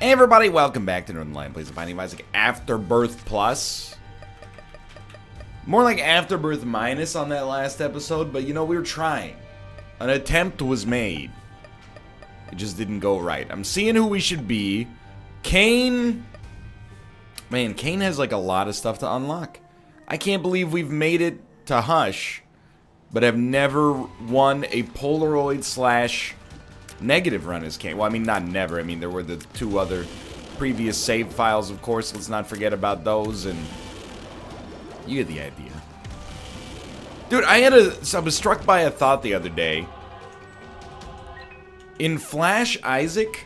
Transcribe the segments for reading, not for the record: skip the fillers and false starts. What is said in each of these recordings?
Hey everybody, welcome back to Northernlion Plays the Binding of Isaac Afterbirth Plus. More like Afterbirth Minus on that last episode, but you know, we were trying. An attempt was made. It just didn't go right. I'm seeing who we should be. Cain. Man, Cain has like a lot of stuff to unlock. I can't believe we've made it to Hush, but have never won a Polaroid / negative run as Cain. Well, I mean, not never. I mean, there were the 2 other previous save files, of course. Let's not forget about those, and you get the idea. Dude, I was struck by a thought the other day. In Flash Isaac,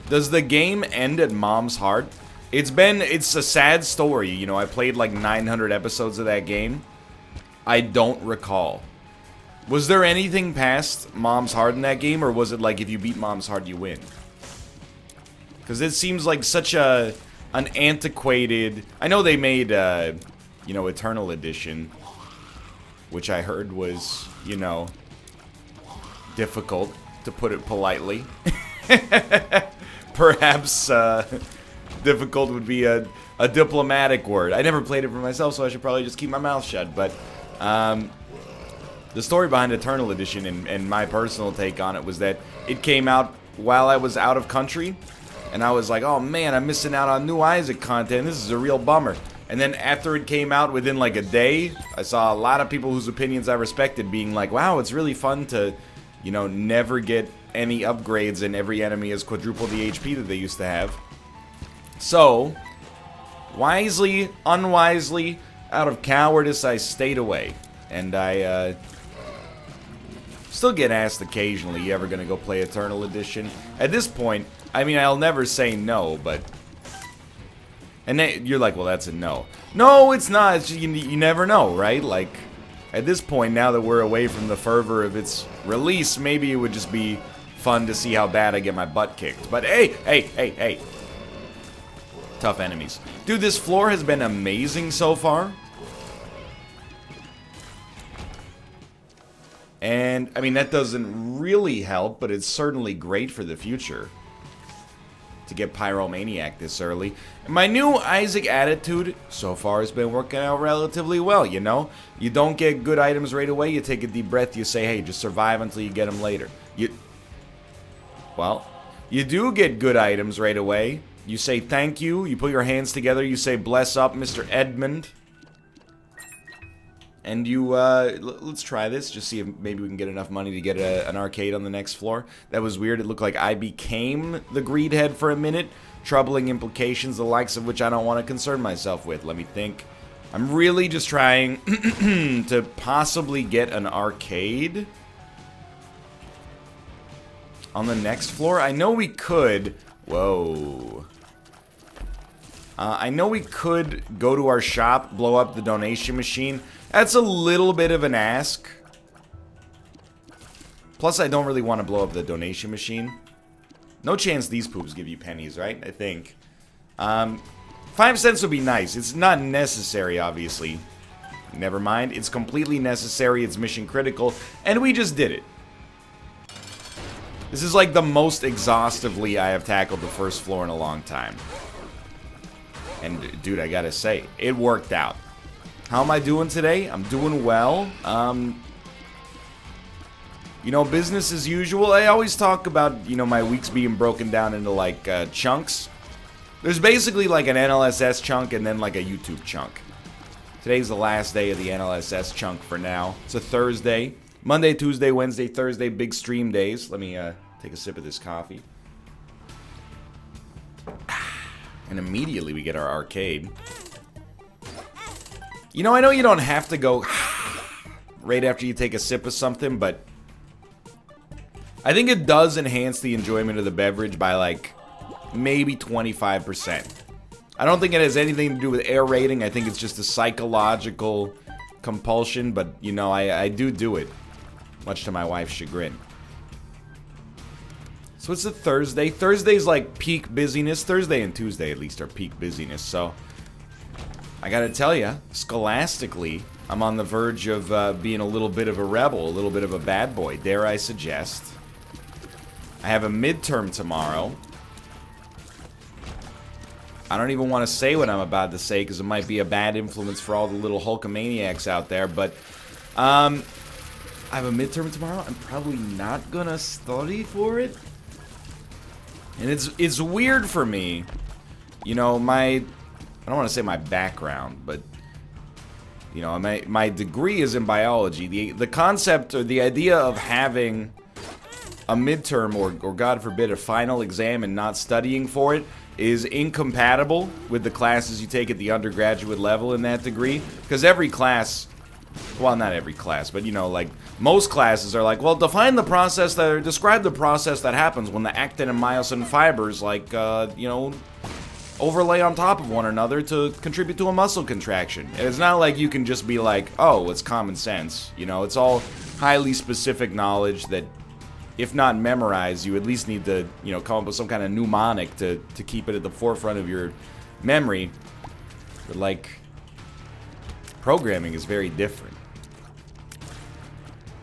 does the game end at Mom's heart? It's a sad story. You know, I played like 900 episodes of that game. I don't recall. Was there anything past Mom's heart in that game, or was it like if you beat Mom's heart, you win? Because it seems like such an antiquated... I know they made, you know, Eternal Edition, which I heard was, you know, difficult, to put it politely. Perhaps, difficult would be a diplomatic word. I never played it for myself, so I should probably just keep my mouth shut, but... the story behind Eternal Edition and my personal take on it was that it came out while I was out of country, and I was like, oh man, I'm missing out on new Isaac content, this is a real bummer. And then after it came out, within like a day, I saw a lot of people whose opinions I respected being like, wow, it's really fun to, you know, never get any upgrades and every enemy has quadruple the HP that they used to have. So, wisely, unwisely, out of cowardice, I stayed away. And I, still get asked occasionally, you ever gonna go play Eternal Edition? At this point, I mean, I'll never say no, but... And then you're like, well, that's a no. No, it's not. It's just, you never know, right? Like, at this point, now that we're away from the fervor of its release, maybe it would just be fun to see how bad I get my butt kicked. But hey. Tough enemies. Dude, this floor has been amazing so far. And, I mean, that doesn't really help, but it's certainly great for the future to get Pyromaniac this early. And my new Isaac attitude so far has been working out relatively well, you know? You don't get good items right away, you take a deep breath, you say, hey, just survive until you get them later. Well, you do get good items right away. You say thank you, you put your hands together, you say bless up, Mr. Edmund. And you, let's try this, just see if maybe we can get enough money to get an arcade on the next floor. That was weird, it looked like I became the greedhead for a minute. Troubling implications, the likes of which I don't want to concern myself with. Let me think. I'm really just trying to possibly get an arcade on the next floor. I know we could, whoa. I know we could go to our shop, blow up the donation machine. That's a little bit of an ask. Plus, I don't really want to blow up the donation machine. No chance these poops give you pennies, right? I think. 5 cents would be nice. It's not necessary, obviously. Never mind. It's completely necessary. It's mission critical. And we just did it. This is like the most exhaustively I have tackled the first floor in a long time. And, dude, I gotta say, it worked out. How am I doing today? I'm doing well. You know, business as usual. I always talk about, you know, my weeks being broken down into, like, chunks. There's basically, like, an NLSS chunk and then, like, a YouTube chunk. Today's the last day of the NLSS chunk for now. It's a Thursday. Monday, Tuesday, Wednesday, Thursday, big stream days. Let me, take a sip of this coffee. And immediately we get our arcade. You know, I know you don't have to go right after you take a sip of something, but I think it does enhance the enjoyment of the beverage by, like, maybe 25%. I don't think it has anything to do with air rating. I think it's just a psychological compulsion, but, you know, I do it, much to my wife's chagrin. So it's a Thursday. Thursday's like peak busyness. Thursday and Tuesday at least are peak busyness. So I gotta tell you, scholastically, I'm on the verge of being a little bit of a rebel, a little bit of a bad boy, dare I suggest. I have a midterm tomorrow. I don't even want to say what I'm about to say because it might be a bad influence for all the little Hulkamaniacs out there, but I have a midterm tomorrow. I'm probably not gonna study for it. And it's weird for me. You know, I don't want to say my background, but you know, my degree is in biology. The concept or the idea of having a midterm or God forbid a final exam and not studying for it is incompatible with the classes you take at the undergraduate level in that degree, because every class, well, not every class, but you know, like most classes are like, well, describe the process that happens when the actin and myosin fibers, like you know, overlay on top of one another to contribute to a muscle contraction. And it's not like you can just be like, oh, it's common sense. You know, it's all highly specific knowledge that, if not memorized, you at least need to, you know, come up with some kind of mnemonic to keep it at the forefront of your memory. But, like, programming is very different.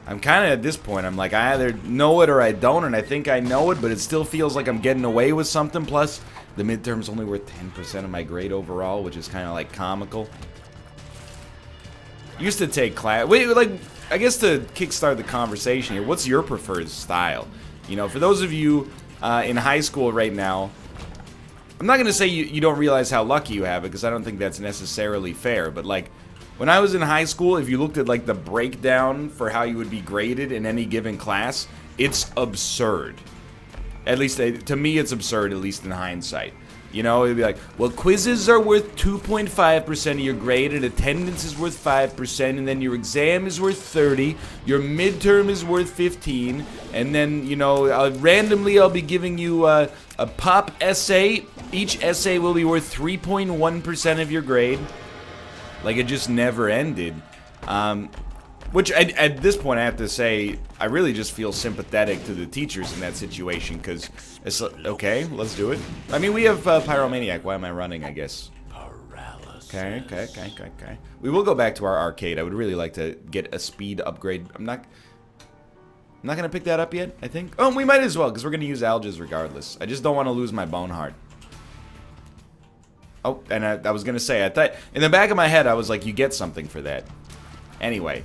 I'm kind of at this point, I'm like, I either know it or I don't, and I think I know it, but it still feels like I'm getting away with something. Plus, the midterm's only worth 10% of my grade overall, which is kind of, like, comical. Used to take class... Wait, like... I guess to kickstart the conversation here, what's your preferred style? You know, for those of you in high school right now, I'm not going to say you don't realize how lucky you have it, because I don't think that's necessarily fair, but like, when I was in high school, if you looked at like the breakdown for how you would be graded in any given class, it's absurd. At least, to me, it's absurd, at least in hindsight. You know, it'd be like, well, quizzes are worth 2.5% of your grade, and attendance is worth 5%, and then your exam is worth 30, your midterm is worth 15, and then, you know, randomly I'll be giving you a pop essay. Each essay will be worth 3.1% of your grade. Like, it just never ended. Which, at this point, I have to say, I really just feel sympathetic to the teachers in that situation, because it's okay, let's do it. I mean, we have Pyromaniac. Why am I running, I guess? Paralysis. Okay. We will go back to our arcade. I would really like to get a speed upgrade. I'm not going to pick that up yet, I think. Oh, we might as well, because we're going to use Alges regardless. I just don't want to lose my bone heart. Oh, and I was going to say, I thought, in the back of my head, I was like, you get something for that. Anyway.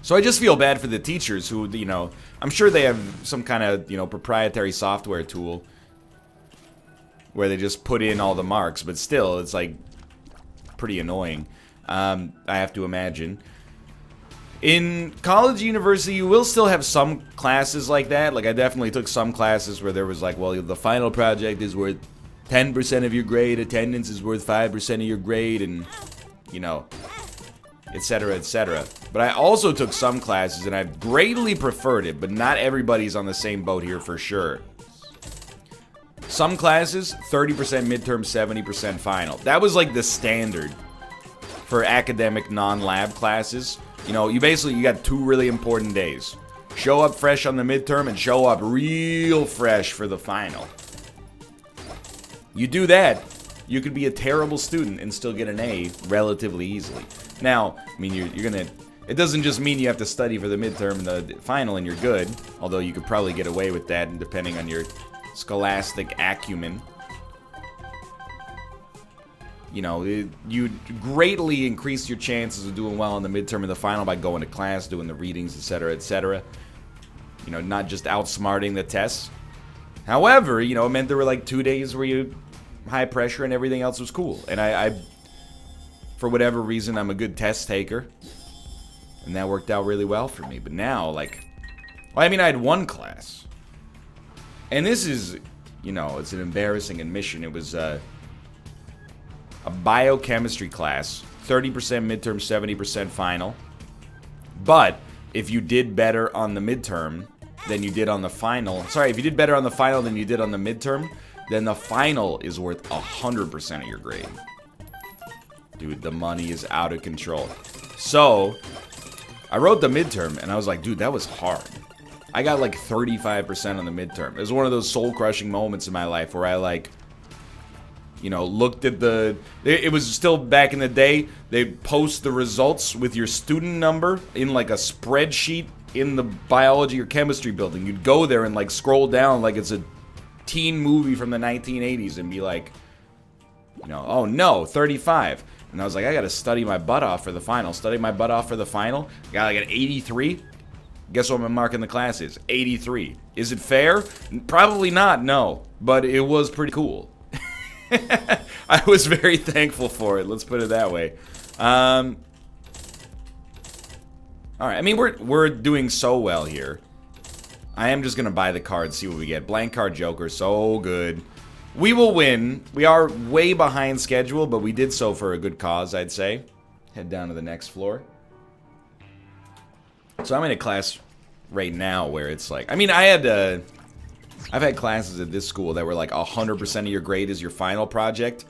So I just feel bad for the teachers who, you know, I'm sure they have some kind of, you know, proprietary software tool where they just put in all the marks, but still, it's like pretty annoying, I have to imagine. In college, university, you will still have some classes like that. Like, I definitely took some classes where there was like, well, the final project is worth 10% of your grade, attendance is worth 5% of your grade, and, you know, etc., etc. But I also took some classes, and I've greatly preferred it, but not everybody's on the same boat here for sure. Some classes, 30% midterm, 70% final. That was like the standard for academic non-lab classes. You know, you got 2 really important days. Show up fresh on the midterm and show up real fresh for the final. You do that, you could be a terrible student and still get an A relatively easily. Now, I mean, you're gonna... It doesn't just mean you have to study for the midterm and the final and you're good. Although you could probably get away with that depending on your scholastic acumen. You know, you greatly increase your chances of doing well in the midterm and the final by going to class, doing the readings, etc., etc. You know, not just outsmarting the tests. However, you know, it meant there were like 2 days where you... high pressure and everything else was cool. And I for whatever reason, I'm a good test taker. And that worked out really well for me. But now, like... Well, I mean, I had one class. And this is, you know, it's an embarrassing admission. It was a biochemistry class. 30% midterm, 70% final. But if you did better on the midterm than you did on the final... Sorry, if you did better on the final than you did on the midterm, then the final is worth 100% of your grade. Dude, the money is out of control. So, I wrote the midterm, and I was like, dude, that was hard. I got like 35% on the midterm. It was one of those soul-crushing moments in my life where I, like, you know, looked at the... It was still back in the day, they post the results with your student number in, like, a spreadsheet in the biology or chemistry building. You'd go there and, like, scroll down like it's a teen movie from the 1980s and be like, You know, oh no, 35. And I was like, I gotta study my butt off for the final. Study my butt off for the final. Got like an 83. Guess what my mark in the class is? 83. Is it fair? Probably not, no. But it was pretty cool. I was very thankful for it, let's put it that way. Alright, I mean, we're doing so well here. I am just gonna buy the cards, see what we get. Blank card Joker, so good. We will win. We are way behind schedule, but we did so for a good cause, I'd say. Head down to the next floor. So I'm in a class right now where it's like... I mean, I've had classes at this school that were like 100% of your grade is your final project.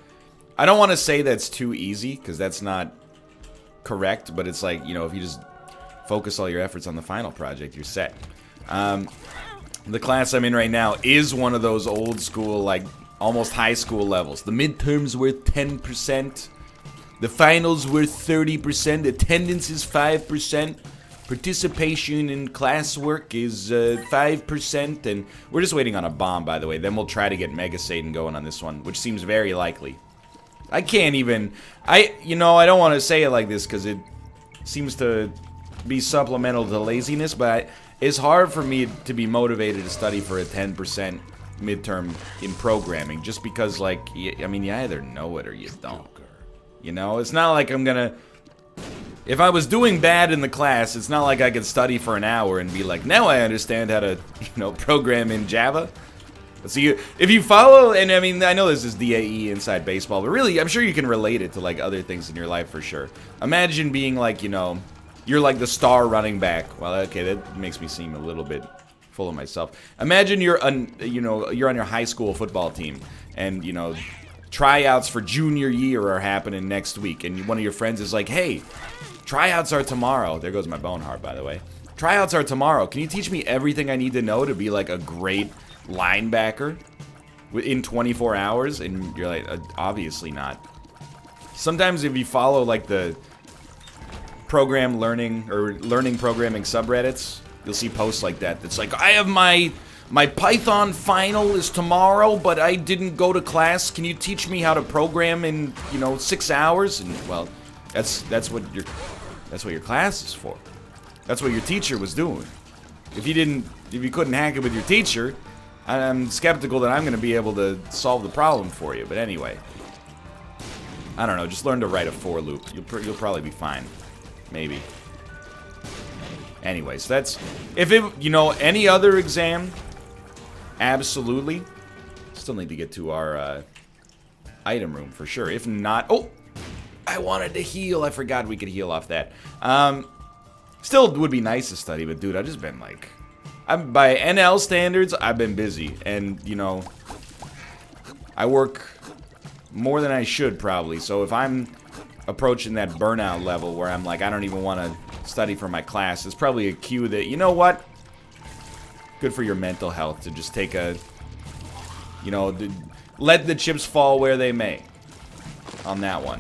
I don't want to say that's too easy, because that's not correct, but it's like, you know, if you just focus all your efforts on the final project, you're set. The class I'm in right now is one of those old school, like, almost high school levels. The midterms were 10%. The finals were 30%. Attendance is 5%. Participation in classwork is 5%. And we're just waiting on a bomb, by the way. Then we'll try to get Mega Satan going on this one, which seems very likely. I can't even... you know, I don't want to say it like this because it seems to be supplemental to laziness, but it's hard for me to be motivated to study for a 10% midterm in programming, just because, like, I mean, you either know it or you don't. You know, it's not like I'm gonna... If I was doing bad in the class, it's not like I could study for an hour and be like, now I understand how to, you know, program in Java. So if you follow, and I mean, I know this is DAE inside baseball, but really, I'm sure you can relate it to, like, other things in your life for sure. Imagine being, like, you know, you're like the star running back. Well, okay, that makes me seem a little bit full of myself. Imagine you're on your high school football team, and, you know, tryouts for junior year are happening next week, and one of your friends is like, hey, tryouts are tomorrow. There goes my bone heart, by the way. Tryouts are tomorrow. Can you teach me everything I need to know to be like a great linebacker in 24 hours? And you're like, obviously not. Sometimes if you follow like the program learning or learning programming subreddits, you'll see posts like that. That's like, I have my Python final is tomorrow, but I didn't go to class. Can you teach me how to program in, you know, 6 hours? And well, that's what your class is for. That's what your teacher was doing. If you couldn't hack it with your teacher, I'm skeptical that I'm going to be able to solve the problem for you. But anyway, I don't know. Just learn to write a for loop. You'll probably be fine. Maybe. Anyways, that's... If it, you know, any other exam, absolutely. Still need to get to our item room for sure. If not... Oh! I wanted to heal. I forgot we could heal off that. Still would be nice to study, but dude, I've just been like... by NL standards, I've been busy. And, you know, I work more than I should probably. So if I'm approaching that burnout level where I'm like, I don't even want to study for my class, it's probably a cue that, you know what? Good for your mental health to just take a, you know, let the chips fall where they may on that one.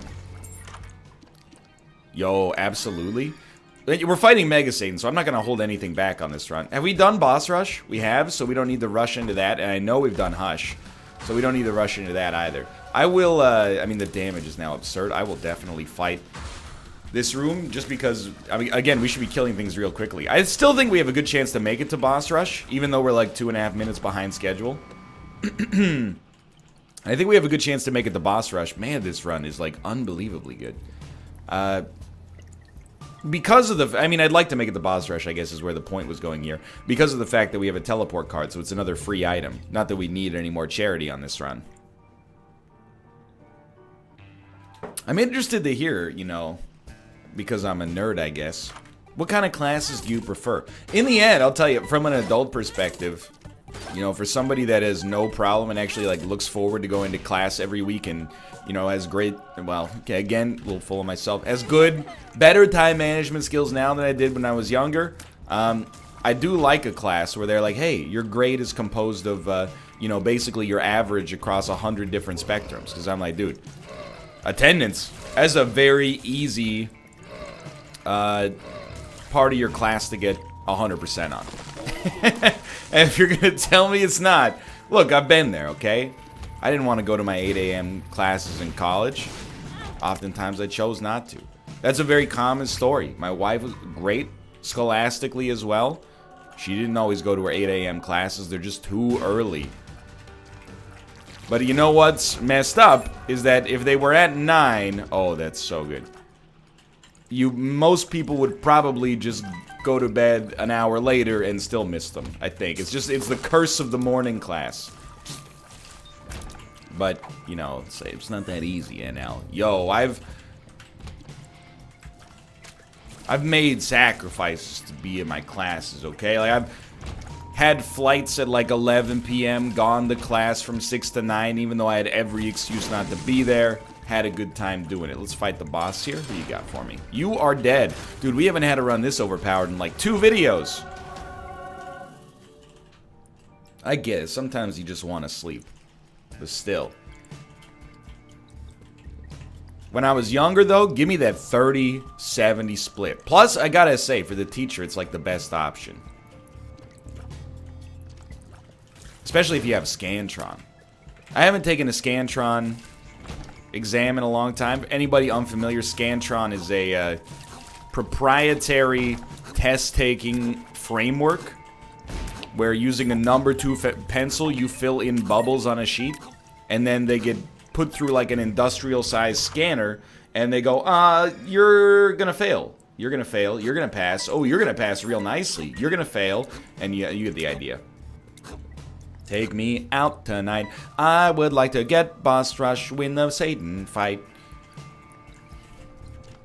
Yo, absolutely. We're fighting Mega Satan, so I'm not going to hold anything back on this run. Have we done Boss Rush? We have, so we don't need to rush into that. And I know we've done Hush, so we don't need to rush into that either. I will, I mean, the damage is now absurd. I will definitely fight this room just because, I mean, again, we should be killing things real quickly. I still think we have a good chance to make it to Boss Rush, even though we're like 2.5 minutes behind schedule. I think we have a good chance to make it to Boss Rush. Man, this run is like unbelievably good. Because of the... I mean, I'd like to make it the boss rush, I guess, is where the point was going here. Because of the fact that we have a teleport card, so it's another free item. Not that we need any more charity on this run. I'm interested to hear, you know, because I'm a nerd, I guess, what kind of classes do you prefer? In the end, I'll tell you, from an adult perspective, you know, for somebody that has no problem and actually, like, looks forward to going to class every week and, you know, has great, well, okay, again, a little full of myself, has good, better time management skills now than I did when I was younger. I do like a class where they're like, hey, your grade is composed of, you know, basically your average across 100 different spectrums. Because I'm like, dude, attendance, that's a very easy part of your class to get 100% on. And if you're going to tell me it's not, look, I've been there, okay? I didn't want to go to my 8 a.m. classes in college. Oftentimes I chose not to. That's a very common story. My wife was great scholastically as well. She didn't always go to her 8 a.m. classes. They're just too early. But you know what's messed up is that if they were at 9, oh, that's so good. Most people would probably just go to bed an hour later and still miss them, I think. It's the curse of the morning class. But, you know, it's not that easy, NL. Yo, I've made sacrifices to be in my classes, okay? Like, I've had flights at like 11 p.m., gone to class from 6 to 9, even though I had every excuse not to be there. Had a good time doing it. Let's fight the boss here. Who you got for me? You are dead. Dude, we haven't had to run this overpowered in like 2 videos. I get it. Sometimes you just want to sleep. But still. When I was younger, though, give me that 30-70 split. Plus, I gotta say, for the teacher, it's like the best option. Especially if you have a Scantron. I haven't taken a Scantron exam in a long time. Anybody unfamiliar, Scantron is a proprietary test-taking framework where using a number 2 pencil, you fill in bubbles on a sheet, and then they get put through like an industrial-sized scanner, and they go, you're gonna fail. You're gonna fail. You're gonna pass. Oh, you're gonna pass real nicely. You're gonna fail. And you get the idea. Take me out tonight. I would like to get boss rush, win the Satan fight.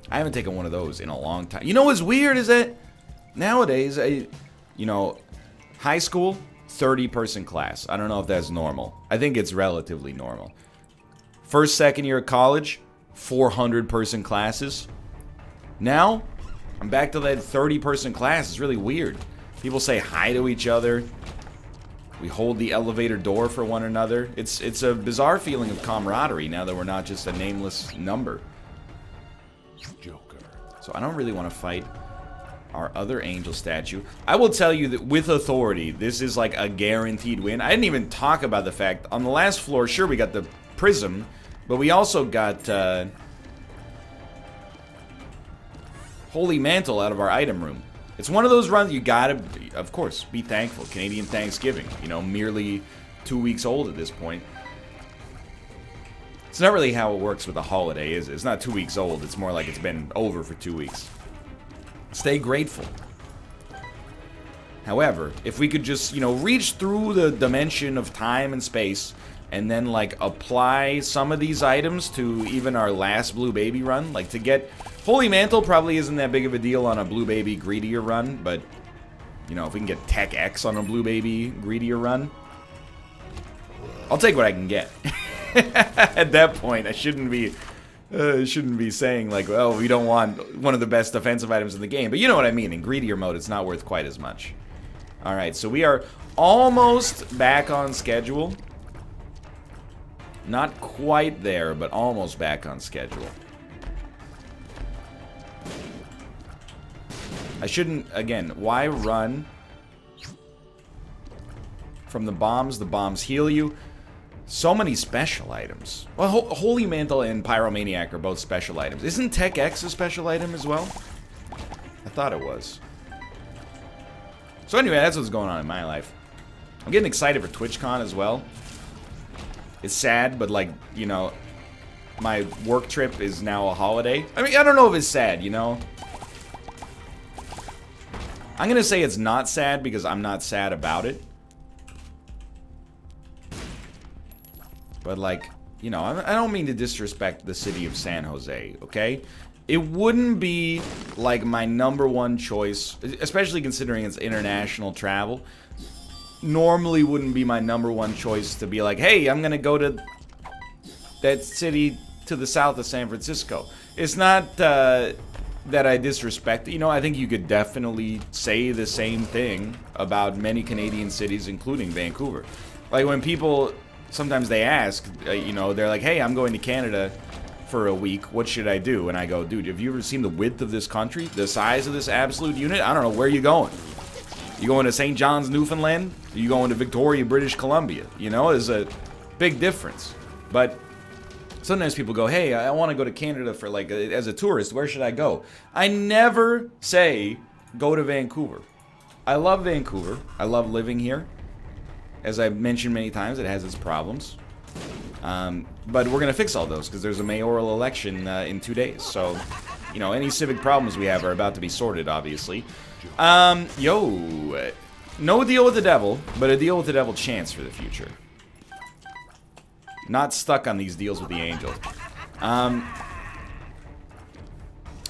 I haven't taken one of those in a long time. You know what's weird is that nowadays, you know, high school, 30-person class. I don't know if that's normal. I think it's relatively normal. First, second year of college, 400-person classes. Now, I'm back to that 30-person class. It's really weird. People say hi to each other. We hold the elevator door for one another. It's a bizarre feeling of camaraderie now that we're not just a nameless number. Joker. So I don't really want to fight our other angel statue. I will tell you that with authority, this is like a guaranteed win. I didn't even talk about the fact, on the last floor, sure, we got the prism, but we also got Holy Mantle out of our item room. It's one of those runs you gotta, of course, be thankful. Canadian Thanksgiving, you know, merely 2 weeks old at this point. It's not really how it works with a holiday, is it? It's not 2 weeks old. It's more like it's been over for 2 weeks. Stay grateful. However, if we could just, you know, reach through the dimension of time and space and then, like, apply some of these items to even our last Blue Baby run, like, to get... Holy Mantle probably isn't that big of a deal on a Blue Baby greedier run, but, you know, if we can get Tech X on a Blue Baby greedier run, I'll take what I can get. At that point, I shouldn't be saying, like, oh, we don't want one of the best defensive items in the game, but you know what I mean. In greedier mode, it's not worth quite as much. Alright, so we are almost back on schedule. Not quite there, but almost back on schedule. I shouldn't, again, why run from the bombs? The bombs heal you. So many special items. Well, Holy Mantle and Pyromaniac are both special items. Isn't Tech X a special item as well? I thought it was. So anyway, that's what's going on in my life. I'm getting excited for TwitchCon as well. It's sad, but, like, you know, my work trip is now a holiday. I mean, I don't know if it's sad, you know? I'm gonna say it's not sad because I'm not sad about it. But, like, you know, I don't mean to disrespect the city of San Jose, okay? It wouldn't be, like, my #1 choice, especially considering it's international travel. Normally wouldn't be my #1 choice to be like, hey, I'm gonna go to that city to the south of San Francisco. It's not that I disrespect it. You know, I think you could definitely say the same thing about many Canadian cities, including Vancouver. Like, when people, sometimes they ask, you know, they're like, hey, I'm going to Canada for a week, what should I do? And I go, dude, have you ever seen the width of this country? The size of this absolute unit? I don't know, where are you going? You going to St. John's, Newfoundland? Are you going to Victoria, British Columbia? You know, Big difference. But sometimes people go, hey, I want to go to Canada for like as a tourist. Where should I go? I never say go to Vancouver. I love Vancouver. I love living here. As I've mentioned many times, it has its problems. But we're going to fix all those because there's a mayoral election in 2 days. So, you know, any civic problems we have are about to be sorted, obviously. No deal with the devil, but a deal with the devil chance for the future. Not stuck on these deals with the angel.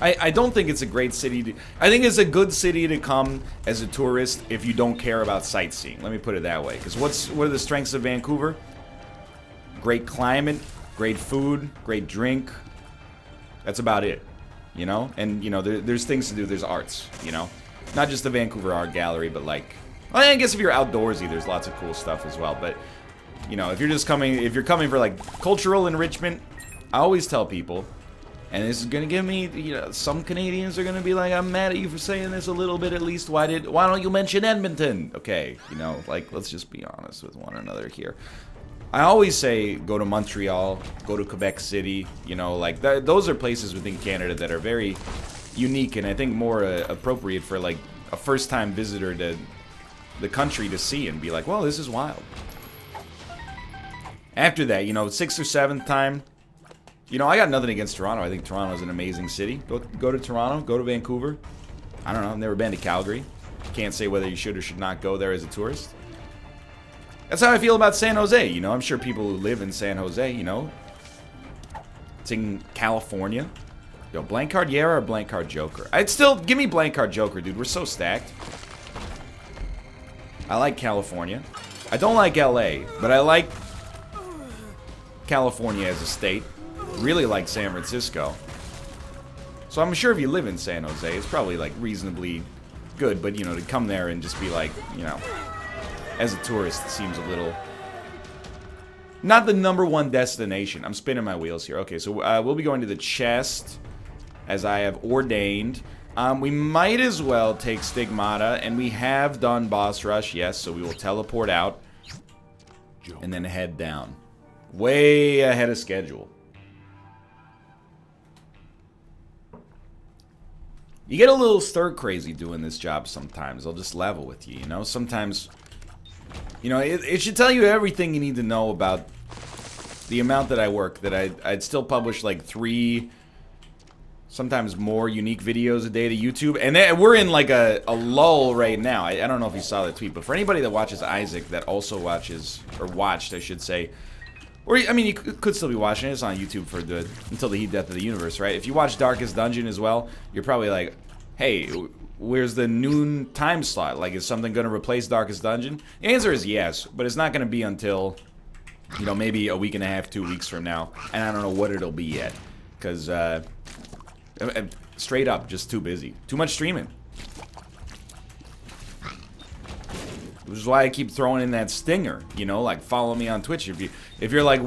I don't think it's a great city to... I think it's a good city to come as a tourist if you don't care about sightseeing. Let me put it that way. Because what are the strengths of Vancouver? Great climate, great food, great drink. That's about it. You know? And, you know, there's things to do. There's arts, you know? Not just the Vancouver Art Gallery, but like... Well, I guess if you're outdoorsy, there's lots of cool stuff as well. But, you know, if you're coming for like cultural enrichment, I always tell people... And this is gonna give me, you know, some Canadians are gonna be like, I'm mad at you for saying this a little bit at least. Why don't you mention Edmonton? Okay, you know, like, let's just be honest with one another here. I always say go to Montreal, go to Quebec City, you know, like, those are places within Canada that are very unique and I think more appropriate for, like, a first-time visitor to the country to see and be like, well, this is wild. After that, you know, 6th or 7th time, you know, I got nothing against Toronto. I think Toronto's an amazing city. Go to Toronto. Go to Vancouver. I don't know. I've never been to Calgary. Can't say whether you should or should not go there as a tourist. That's how I feel about San Jose. You know, I'm sure people who live in San Jose, you know. It's in California. Yo, blank card Yara or blank card Joker? I'd still... Give me blank card Joker, dude. We're so stacked. I like California. I don't like LA, but I like California as a state. Really like San Francisco. So I'm sure if you live in San Jose, it's probably like reasonably good, but you know, to come there and just be like, you know, as a tourist, it seems a little... Not the #1 destination. I'm spinning my wheels here. Okay, so we'll be going to the chest, as I have ordained. We might as well take Stigmata, and we have done Boss Rush, yes, so we will teleport out, and then head down. Way ahead of schedule. You get a little stir-crazy doing this job sometimes. I'll just level with you, you know? Sometimes, you know, it should tell you everything you need to know about the amount that I work. That I'd still publish like 3, sometimes more unique videos a day to YouTube. And we're in like a lull right now. I don't know if you saw the tweet, but for anybody that watches Isaac that also watches, or watched, I should say... Or, I mean, you could still be watching it. It's on YouTube for until the heat death of the universe, right? If you watch Darkest Dungeon as well, you're probably like, hey, where's the noon time slot? Like, is something going to replace Darkest Dungeon? The answer is yes, but it's not going to be until, you know, maybe a week and a half, 2 weeks from now. And I don't know what it'll be yet. Because, straight up, just too busy. Too much streaming. Which is why I keep throwing in that stinger, you know, like follow me on Twitch. If you're like,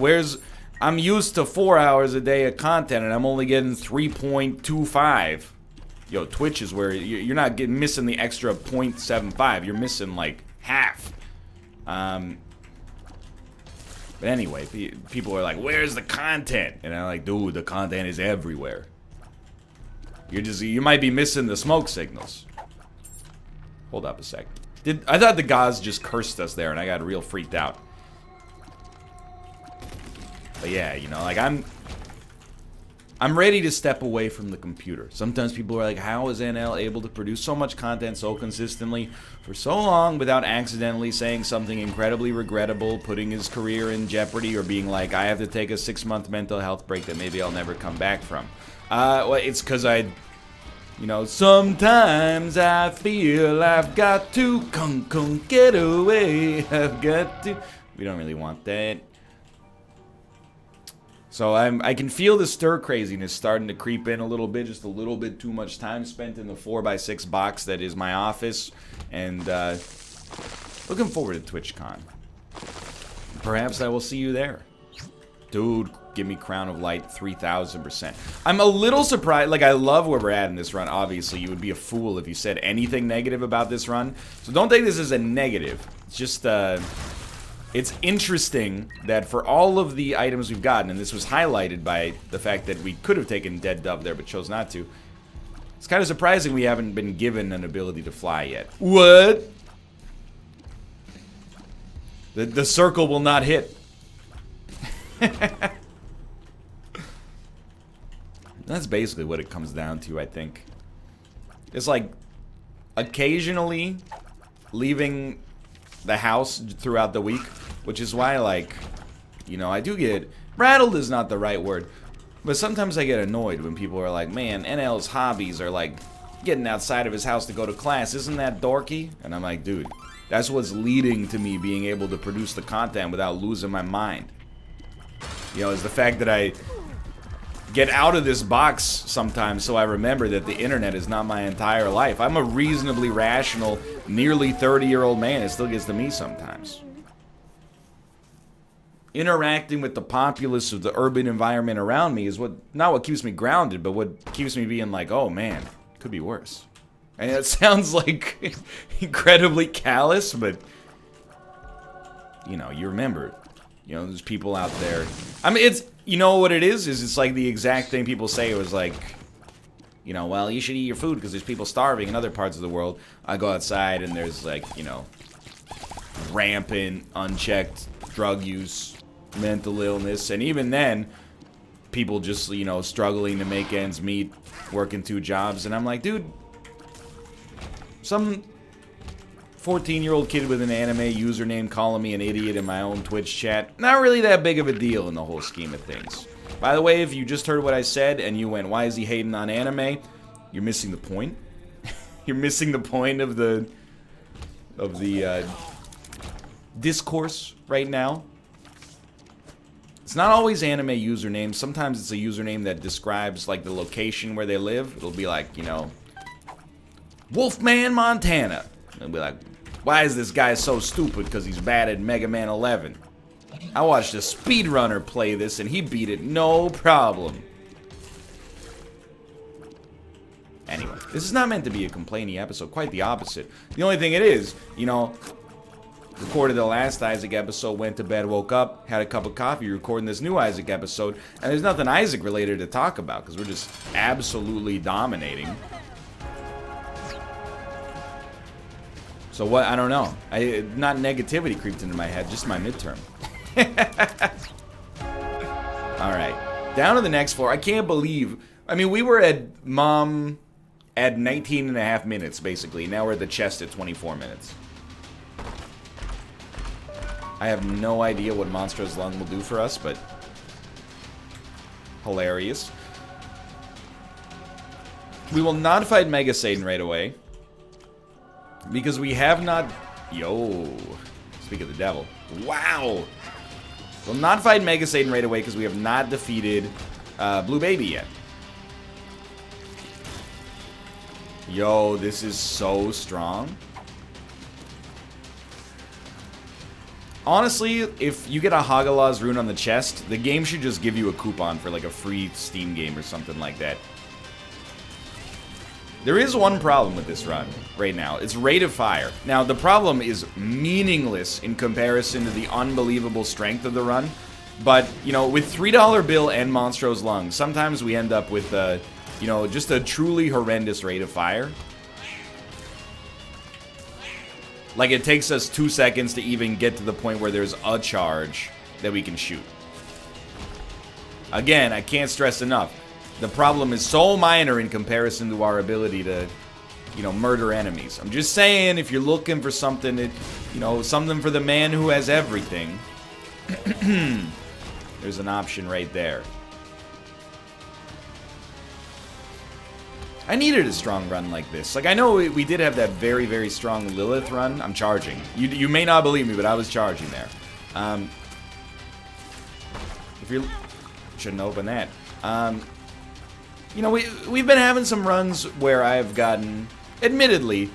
I'm used to 4 hours a day of content and I'm only getting 3.25. Yo, Twitch is where you're not missing the extra 0.75. You're missing like half. But anyway, people are like, where's the content? And I'm like, dude, the content is everywhere. You might be missing the smoke signals. Hold up a sec. I thought the gods just cursed us there, and I got real freaked out. But yeah, you know, like I'm ready to step away from the computer. Sometimes people are like, how is NL able to produce so much content so consistently for so long without accidentally saying something incredibly regrettable, putting his career in jeopardy, or being like, I have to take a 6-month mental health break that maybe I'll never come back from? Well, it's because you know, sometimes I feel I've got to come get away. I've got to. We don't really want that. So I can feel the stir craziness starting to creep in a little bit. Just a little bit too much time spent in the 4x6 box that is my office, and looking forward to TwitchCon. Perhaps I will see you there, dude. Give me Crown of Light 3,000%. I'm a little surprised. Like, I love where we're at in this run. Obviously, you would be a fool if you said anything negative about this run. So don't take this as a negative. It's just, It's interesting that for all of the items we've gotten, and this was highlighted by the fact that we could have taken Dead Dove there but chose not to, it's kind of surprising we haven't been given an ability to fly yet. What? The circle will not hit. That's basically what it comes down to, I think. It's like occasionally leaving the house throughout the week, which is why, like, you know, I do get rattled is not the right word, but sometimes I get annoyed when people are like, man, NL's hobbies are like getting outside of his house to go to class. Isn't that dorky? And I'm like, dude, that's what's leading to me being able to produce the content without losing my mind. You know, is the fact that I get out of this box sometimes so I remember that the internet is not my entire life. I'm a reasonably rational, nearly 30-year-old man. It still gets to me sometimes. Interacting with the populace of the urban environment around me is not what keeps me grounded, but what keeps me being like, oh man, could be worse. And it sounds like incredibly callous, but you know, you remember, you know, there's people out there. I mean, it's, you know what it is it's like the exact thing people say. It was like, you know, well, you should eat your food because there's people starving in other parts of the world. I go outside and there's like, you know, rampant, unchecked drug use, mental illness, and even then, people just, you know, struggling to make ends meet, working 2 jobs, and I'm like, dude, some 14-year-old kid with an anime username calling me an idiot in my own Twitch chat, not really that big of a deal in the whole scheme of things. By the way, if you just heard what I said and you went, why is he hating on anime? You're missing the point. You're missing the point of the discourse right now. It's not always anime usernames. Sometimes it's a username that describes like the location where they live. It'll be like, you know, Wolfman, Montana. It'll be like, why is this guy so stupid? Because he's bad at Mega Man 11. I watched a speedrunner play this and he beat it no problem. Anyway, this is not meant to be a complaining episode. Quite the opposite. The only thing it is, you know, recorded the last Isaac episode, went to bed, woke up, had a cup of coffee, recording this new Isaac episode, and there's nothing Isaac related to talk about because we're just absolutely dominating. So what? I don't know. Not negativity creeped into my head, just my midterm. Alright, down to the next floor. I can't believe, I mean, we were at Mom at 19 and a half minutes, basically. Now we're at the chest at 24 minutes. I have no idea what Monstro's Lung will do for us, but hilarious. We will not fight Mega Satan right away, because we have not... Yo, speak of the devil. Wow! We'll not fight Mega Satan right away, because we have not defeated Blue Baby yet. Yo, this is so strong. Honestly, if you get a Hagalaz rune on the chest, the game should just give you a coupon for like a free Steam game or something like that. There is one problem with this run right now. It's rate of fire. Now, the problem is meaningless in comparison to the unbelievable strength of the run. But, you know, with $3 bill and Monstro's Lung, sometimes we end up with, you know, just a truly horrendous rate of fire. Like, it takes us 2 seconds to even get to the point where there's a charge that we can shoot. Again, I can't stress enough. The problem is so minor in comparison to our ability to, you know, murder enemies. I'm just saying, if you're looking for something that, you know, something for the man who has everything, there's an option right there. I needed a strong run like this. Like, I know we did have that very, very strong Lilith run. I'm charging. You may not believe me, but I was charging there. If you shouldn't open that. You know, we've been having some runs where I've gotten, admittedly,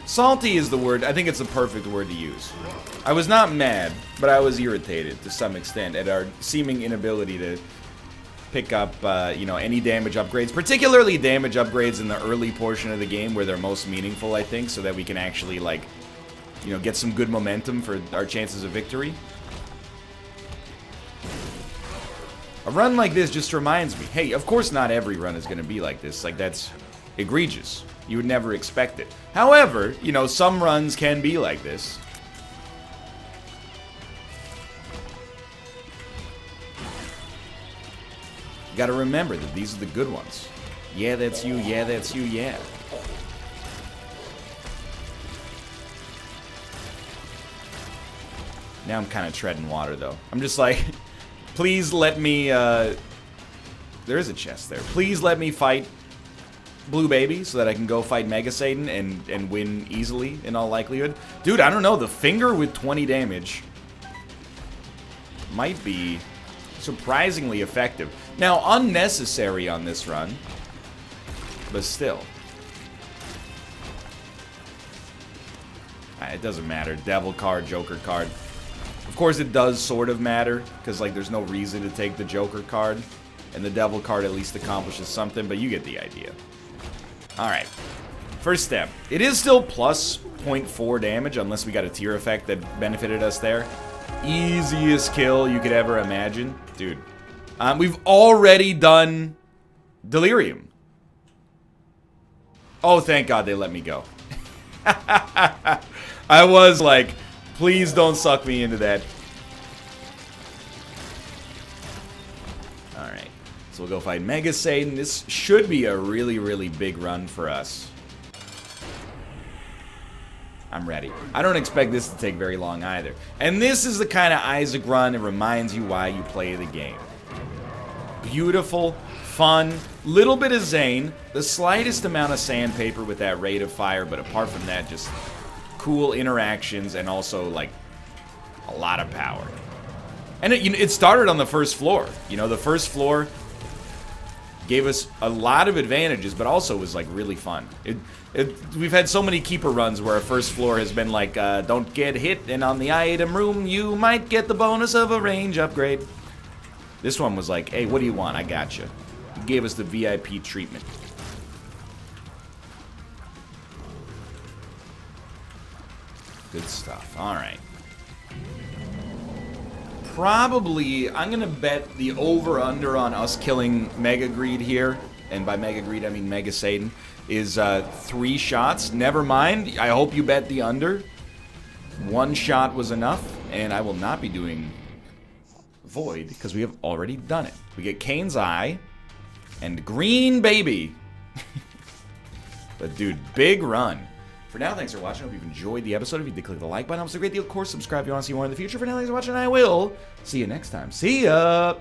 salty is the word. I think it's the perfect word to use. I was not mad, but I was irritated to some extent at our seeming inability to pick up, you know, any damage upgrades, particularly damage upgrades in the early portion of the game where they're most meaningful, I think, so that we can actually, like, you know, get some good momentum for our chances of victory. A run like this just reminds me, hey, of course not every run is going to be like this. Like, that's egregious. You would never expect it. However, you know, some runs can be like this. You gotta remember that these are the good ones. Yeah, that's you. Yeah, that's you. Yeah. Now I'm kind of treading water, though. I'm just like, please let me, there is a chest there. Please let me fight Blue Baby so that I can go fight Mega Satan and win easily, in all likelihood. Dude, I don't know. The finger with 20 damage might be surprisingly effective. Now, unnecessary on this run, but still. It doesn't matter. Devil card, Joker card. Of course, it does sort of matter, because, like, there's no reason to take the Joker card. And the Devil card at least accomplishes something, but you get the idea. Alright. First step. It is still plus 0.4 damage, unless we got a tier effect that benefited us there. Easiest kill you could ever imagine. Dude. We've already done Delirium. Oh, thank God they let me go. I was like, please don't suck me into that. Alright. So we'll go fight Mega Satan. This should be a really, really big run for us. I'm ready. I don't expect this to take very long either. And this is the kind of Isaac run that reminds you why you play the game. Beautiful, fun, little bit of Zane, the slightest amount of Sandpaper with that rate of fire, but apart from that, just cool interactions and also, like, a lot of power. And it started on the first floor. You know, the first floor gave us a lot of advantages, but also was, like, really fun. We've had so many keeper runs where our first floor has been like, don't get hit, and on the item room, you might get the bonus of a range upgrade. This one was like, hey, what do you want? I got you. He gave us the VIP treatment. Good stuff. All right. Probably, I'm going to bet the over-under on us killing Mega Greed here, and by Mega Greed I mean Mega Satan, is 3 shots. Never mind. I hope you bet the under. 1 shot was enough, and I will not be doing Void because we have already done it. We get Kane's Eye and Green Baby. But dude, big run. For now, thanks for watching. I hope you've enjoyed the episode. If you did, click the like button. It's a great deal. Of course, subscribe if you want to see more in the future. For now, thanks for watching. I will see you next time. See ya!